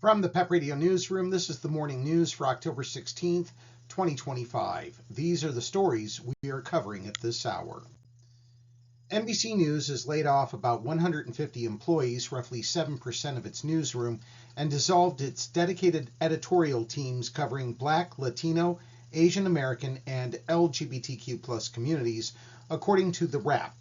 From the PEP Radio Newsroom, this is the morning news for October 16th, 2025. These are the stories we are covering at this hour. NBC News has laid off about 150 employees, roughly 7% of its newsroom, and dissolved its dedicated editorial teams covering Black, Latino, Asian American, and LGBTQ+ communities, according to The Wrap.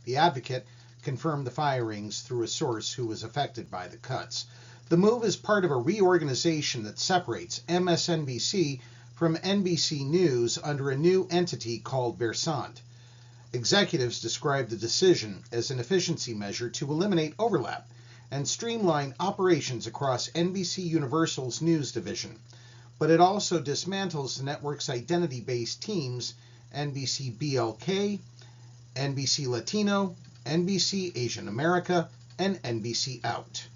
The Advocate confirmed the firings through a source who was affected by the cuts. The move is part of a reorganization that separates MSNBC from NBC News under a new entity called Versant. Executives described the decision as an efficiency measure to eliminate overlap and streamline operations across NBC Universal's news division. But it also dismantles the network's identity-based teams, NBC BLK, NBC Latino, NBC Asian America, and NBC Out.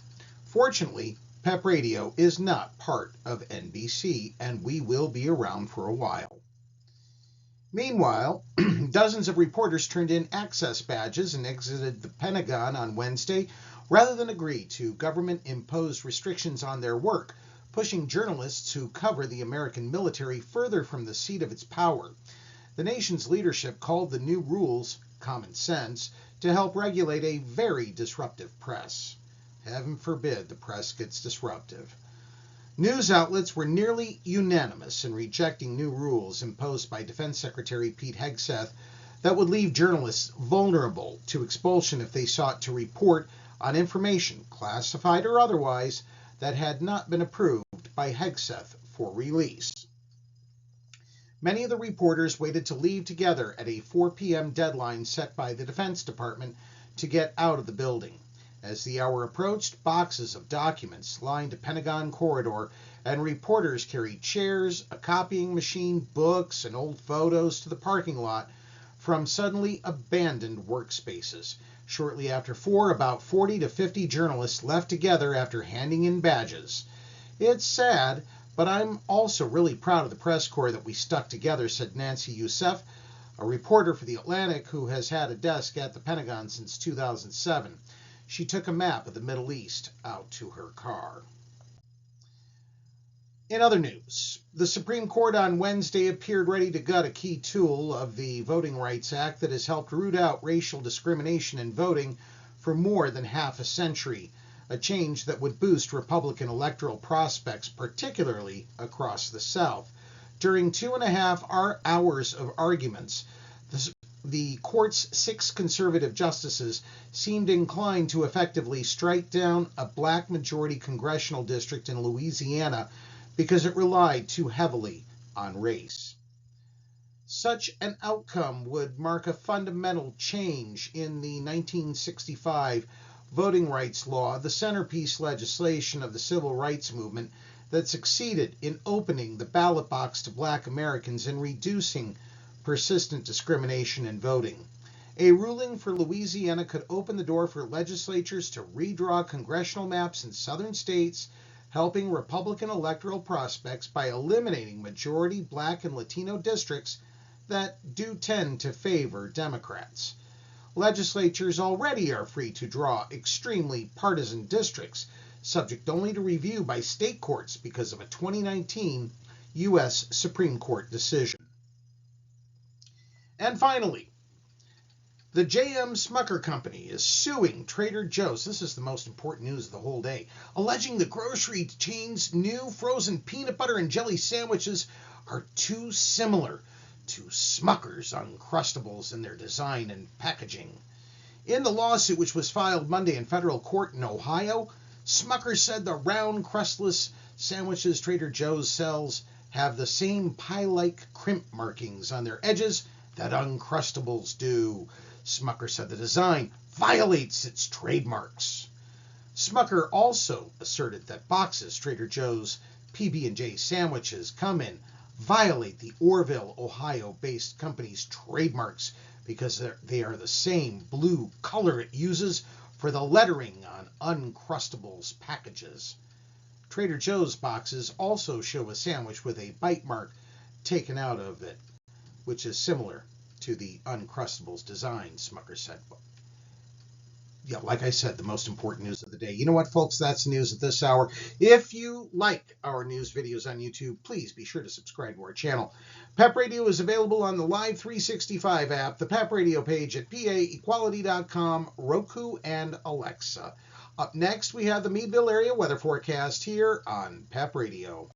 Fortunately, PEP Radio is not part of NBC, and we will be around for a while. Meanwhile, dozens of reporters turned in access badges and exited the Pentagon on Wednesday rather than agree to government-imposed restrictions on their work, pushing journalists who cover the American military further from the seat of its power. The nation's leadership called the new rules common sense to help regulate a very disruptive press. Heaven forbid the press gets disruptive. News outlets were nearly unanimous in rejecting new rules imposed by Defense Secretary Pete Hegseth that would leave journalists vulnerable to expulsion if they sought to report on information, classified or otherwise, that had not been approved by Hegseth for release. Many of the reporters waited to leave together at a 4 p.m. deadline set by the Defense Department to get out of the building. As the hour approached, boxes of documents lined a Pentagon corridor, and reporters carried chairs, a copying machine, books, and old photos to the parking lot from suddenly abandoned workspaces. Shortly after 4, about 40 to 50 journalists left together after handing in badges. It's sad, but I'm also really proud of the press corps that we stuck together, said Nancy Youssef, a reporter for The Atlantic who has had a desk at the Pentagon since 2007. She took a map of the Middle East out to her car. In other news, the Supreme Court on Wednesday appeared ready to gut a key tool of the Voting Rights Act that has helped root out racial discrimination in voting for more than half a century, a change that would boost Republican electoral prospects, particularly across the South. During 2.5 hours of arguments, the court's 6 conservative justices seemed inclined to effectively strike down a black majority congressional district in Louisiana because it relied too heavily on race. Such an outcome would mark a fundamental change in the 1965 voting rights law, the centerpiece legislation of the civil rights movement that succeeded in opening the ballot box to black Americans and reducing persistent discrimination in voting. A ruling for Louisiana could open the door for legislatures to redraw congressional maps in southern states, helping Republican electoral prospects by eliminating majority black and Latino districts that do tend to favor Democrats. Legislatures already are free to draw extremely partisan districts, subject only to review by state courts because of a 2019 U.S. Supreme Court decision. And finally, the J.M. Smucker Company is suing Trader Joe's. This is the most important news of the whole day, alleging the grocery chain's new frozen peanut butter and jelly sandwiches are too similar to Smucker's Uncrustables in their design and packaging. In the lawsuit, which was filed Monday in federal court in Ohio, Smucker said the round, crustless sandwiches Trader Joe's sells have the same pie-like crimp markings on their edges that Uncrustables do. Smucker said the design violates its trademarks. Smucker also asserted that boxes Trader Joe's PB&J sandwiches come in violate the Orrville, Ohio-based company's trademarks because they are the same blue color it uses for the lettering on Uncrustables packages. Trader Joe's boxes also show a sandwich with a bite mark taken out of it, which is similar to the Uncrustables design, Smucker said. Yeah, like I said, the most important news of the day. You know what, folks? That's the news at this hour. If you like our news videos on YouTube, please be sure to subscribe to our channel. PEP Radio is available on the Live 365 app, the PEP Radio page at paequality.com, Roku, and Alexa. Up next, we have the Meadville area weather forecast here on PEP Radio.